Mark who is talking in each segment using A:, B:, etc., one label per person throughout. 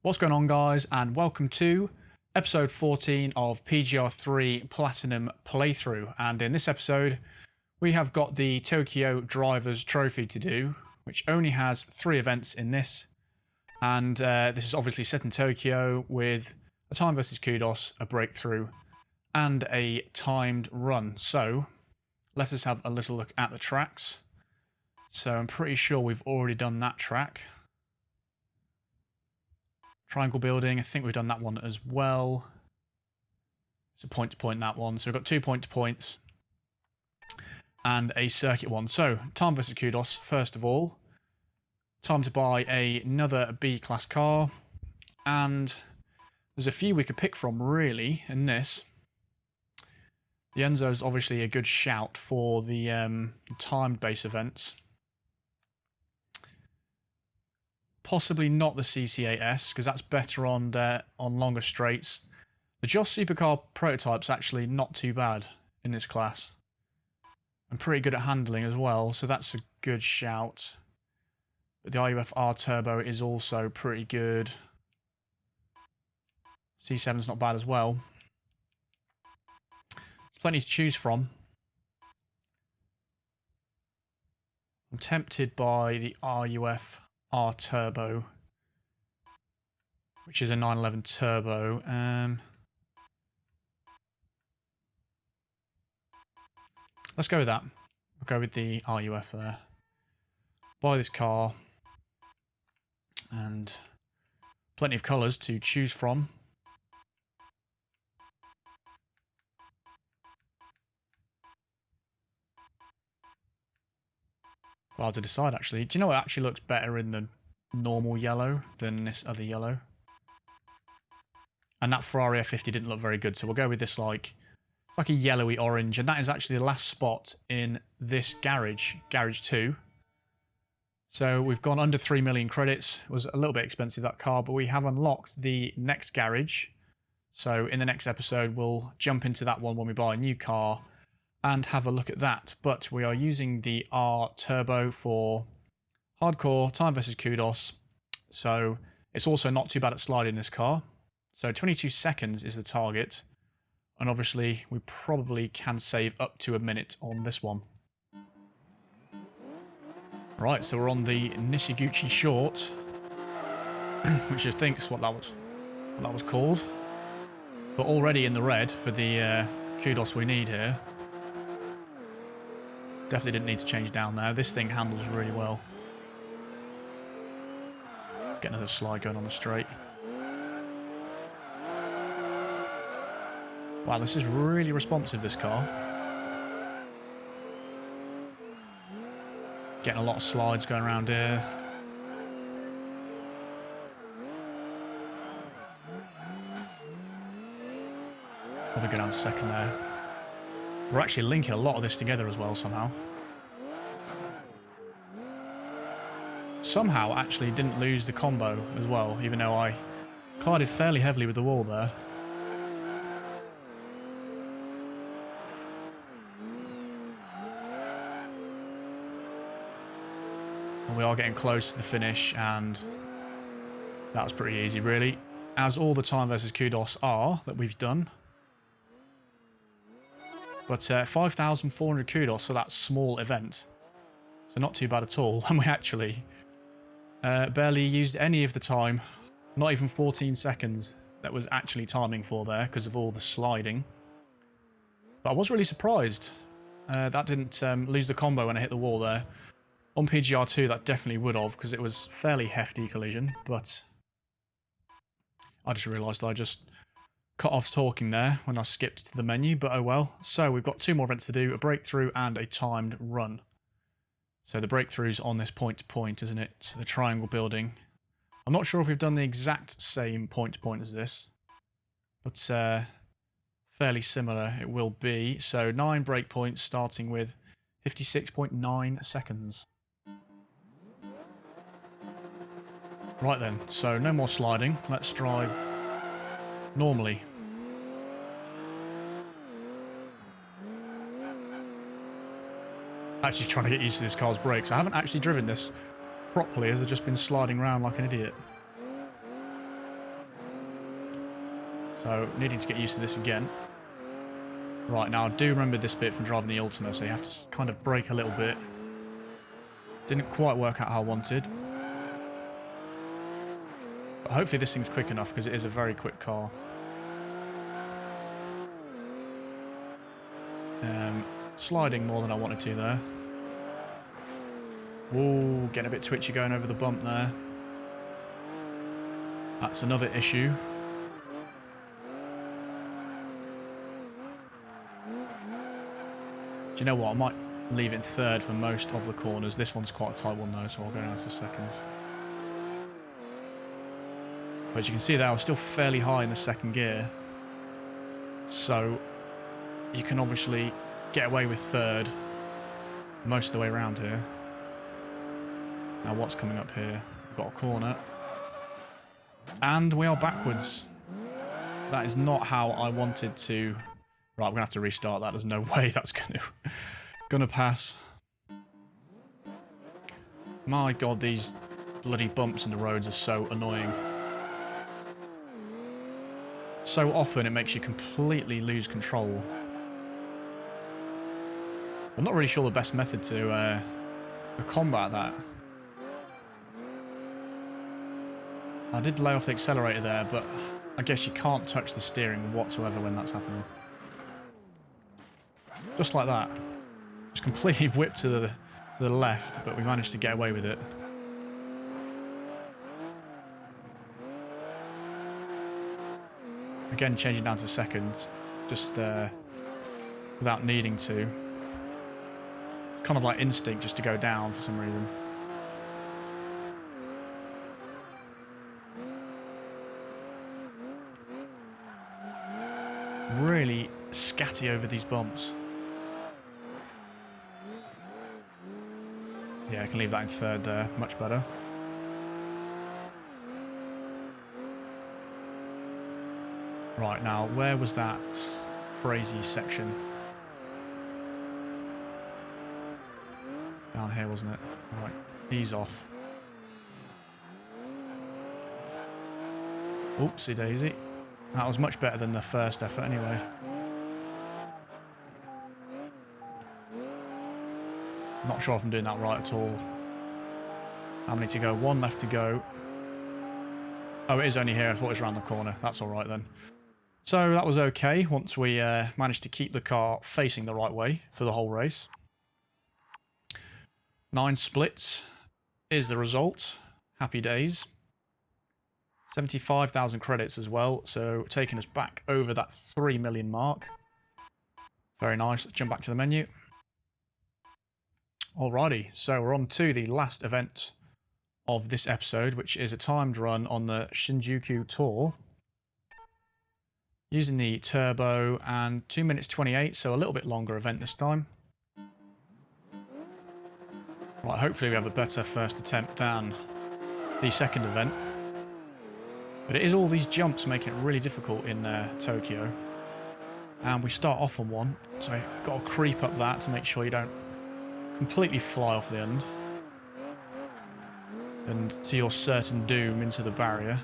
A: What's going on, guys, and welcome to episode 14 of PGR3 Platinum Playthrough. And in this episode, we have got the Tokyo Drivers Trophy to do, which only has 3 events in this. And this is obviously set in Tokyo with a time versus Kudos, a breakthrough, and a timed run. So let us have a little look at the tracks. So I'm pretty sure we've already done that track. Triangle building, I think we've done that one as well. It's a point-to-point, that one. So we've got 2 point-to-points and a circuit one. So, time versus Kudos, first of all. Time to buy another B-class car. And there's a few we could pick from, really, in this. The Enzo is obviously a good shout for the timed base events. Possibly not the CC8S, because that's better on longer straights. The Joss Supercar prototype's actually not too bad in this class. And pretty good at handling as well, so that's a good shout. But the RUF RTurbo is also pretty good. C7's not bad as well. There's plenty to choose from. I'm tempted by the RUF RTurbo, which is a 911 turbo. Let's go with that. We'll go with the RUF there. Buy this car, and plenty of colours to choose from. Well, to decide, actually. Do you know what actually looks better in the normal yellow than this other yellow? And that Ferrari F50 didn't look very good, so we'll go with this like a yellowy orange. And that is actually the last spot in this garage, Garage 2. So we've gone under 3 million credits. It was a little bit expensive, that car, but we have unlocked the next garage. So in the next episode, we'll jump into that one when we buy a new car and have a look at that. But we are using the RTurbo for hardcore, time versus Kudos. So it's also not too bad at sliding this car. So 22 seconds is the target. And obviously we probably can save up to a minute on this one. Right, so we're on the Nishiguchi short, which I think is what that was called. But already in the red for the Kudos we need here. Definitely didn't need to change down there. This thing handles really well. Get another slide going on the straight. Wow, this is really responsive, this car. Getting a lot of slides going around here. Probably go down to second there. We're actually linking a lot of this together as well somehow. Somehow actually didn't lose the combo as well, even though I collided fairly heavily with the wall there. And we are getting close to the finish, and that was pretty easy really, as all the time versus Kudos are that we've done. But 5,400 Kudos for that small event. So not too bad at all. And we actually barely used any of the time. Not even 14 seconds that was actually timing for there because of all the sliding. But I was really surprised. That didn't lose the combo when I hit the wall there. On PGR2 that definitely would have, because it was fairly hefty collision. But I just realised I just cut off talking there when I skipped to the menu, but oh well. So we've got 2 more events to do, a breakthrough and a timed run. So the breakthrough's on this point-to-point, isn't it? So the triangle building. I'm not sure if we've done the exact same point-to-point as this, but fairly similar it will be. So 9 breakpoints starting with 56.9 seconds. Right then, so no more sliding. Let's drive normally. Actually trying to get used to this car's brakes. I haven't actually driven this properly as I've just been sliding around like an idiot. So, needing to get used to this again. Right, now I do remember this bit from driving the Ultima, so you have to kind of brake a little bit. Didn't quite work out how I wanted. But hopefully this thing's quick enough, because it is a very quick car. Sliding more than I wanted to there. Whoa, getting a bit twitchy going over the bump there. That's another issue. Do you know what? I might leave it in third for most of the corners. This one's quite a tight one though, so I'll go down to second. But as you can see there, I was still fairly high in the second gear. So you can obviously get away with third most of the way around here. Now what's coming up here? We've got a corner. And we are backwards. That is not how I wanted to... Right, we're going to have to restart that. There's no way that's gonna pass. My god, these bloody bumps in the roads are so annoying. So often it makes you completely lose control. I'm not really sure the best method to combat that. I did lay off the accelerator there, but I guess you can't touch the steering whatsoever when that's happening. Just like that. Just completely whipped to the left, but we managed to get away with it. Again, changing down to second, just without needing to. Kind of like instinct just to go down for some reason. Really scatty over these bumps. Yeah, I can leave that in third there, much better. Right, now, where was that crazy section? Down here, wasn't it? Right, ease off. Oopsie daisy. That was much better than the first effort anyway. Not sure if I'm doing that right at all. How many to go? One left to go. Oh, it is only here. I thought it was around the corner. That's alright then. So that was okay once we managed to keep the car facing the right way for the whole race. 9 splits is the result. Happy days. 75,000 credits as well, so taking us back over that 3 million mark. Very nice. Let's jump back to the menu. Alrighty, so we're on to the last event of this episode, which is a timed run on the Shinjuku Tour. Using the turbo and 2 minutes 28, so a little bit longer event this time. Right, hopefully we have a better first attempt than the second event. But it is all these jumps making it really difficult in Tokyo. And we start off on one, so you've got to creep up that to make sure you don't completely fly off the end. And to your certain doom into the barrier.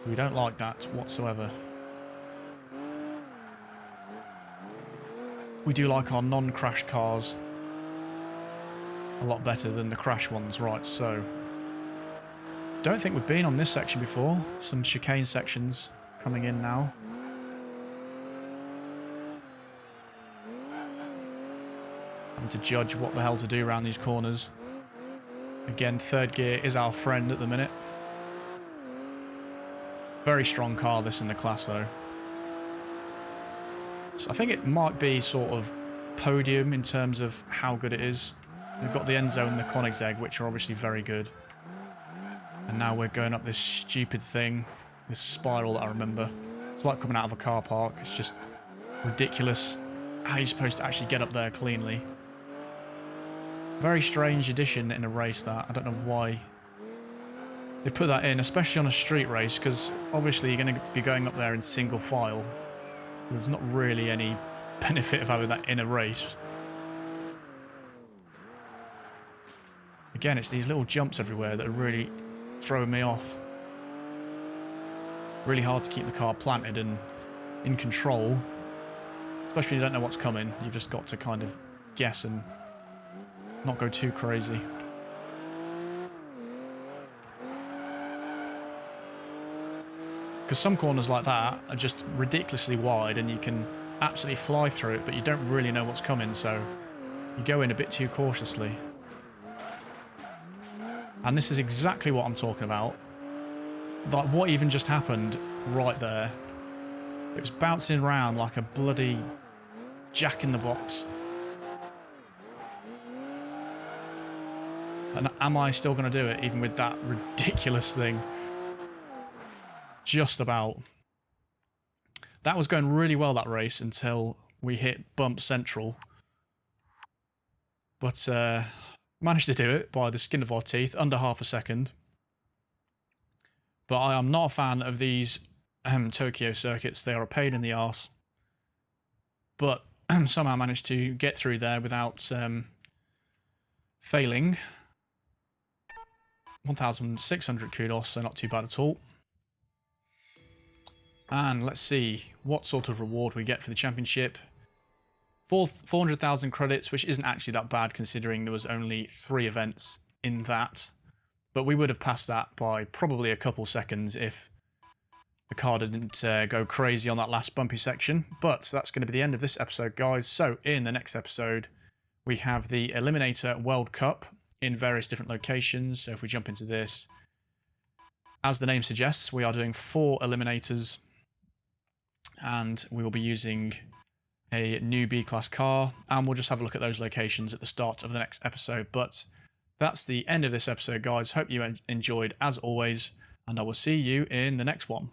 A: We don't like that whatsoever. We do like our non-crash cars a lot better than the crash ones, right, so... Don't think we've been on this section before. Some chicane sections coming in now. Having to judge what the hell to do around these corners. Again, third gear is our friend at the minute. Very strong car this in the class though. So I think it might be sort of podium in terms of how good it is. We've got the Enzo and the Koenigsegg, which are obviously very good. And now we're going up this stupid thing, this spiral that I remember. It's like coming out of a car park. It's just ridiculous how you're supposed to actually get up there cleanly. Very strange addition in a race that. I don't know why they put that in, especially on a street race, because obviously you're going to be going up there in single file. There's not really any benefit of having that in a race. Again, it's these little jumps everywhere that are really throwing me off. Really hard to keep the car planted and in control, especially when you don't know what's coming. You've just got to kind of guess and not go too crazy. Because some corners like that are just ridiculously wide and you can absolutely fly through it, but you don't really know what's coming, so you go in a bit too cautiously. And this is exactly what I'm talking about. Like, what even just happened right there? It was bouncing around like a bloody jack-in-the-box. And am I still going to do it, even with that ridiculous thing? Just about. That was going really well, that race, until we hit Bump Central. But managed to do it by the skin of our teeth, under half a second. But I am not a fan of these Tokyo circuits. They are a pain in the arse. But somehow managed to get through there without failing. 1,600 kudos, so not too bad at all. And let's see what sort of reward we get for the championship. 400,000 credits, which isn't actually that bad considering there was only 3 events in that. But we would have passed that by probably a couple seconds if the car didn't go crazy on that last bumpy section. But that's going to be the end of this episode, guys. So in the next episode, we have the Eliminator World Cup in various different locations. So if we jump into this, as the name suggests, we are doing 4 eliminators, and we will be using a new B-Class car, and we'll just have a look at those locations at the start of the next episode. But that's the end of this episode, guys. Hope you enjoyed, as always, and I will see you in the next one.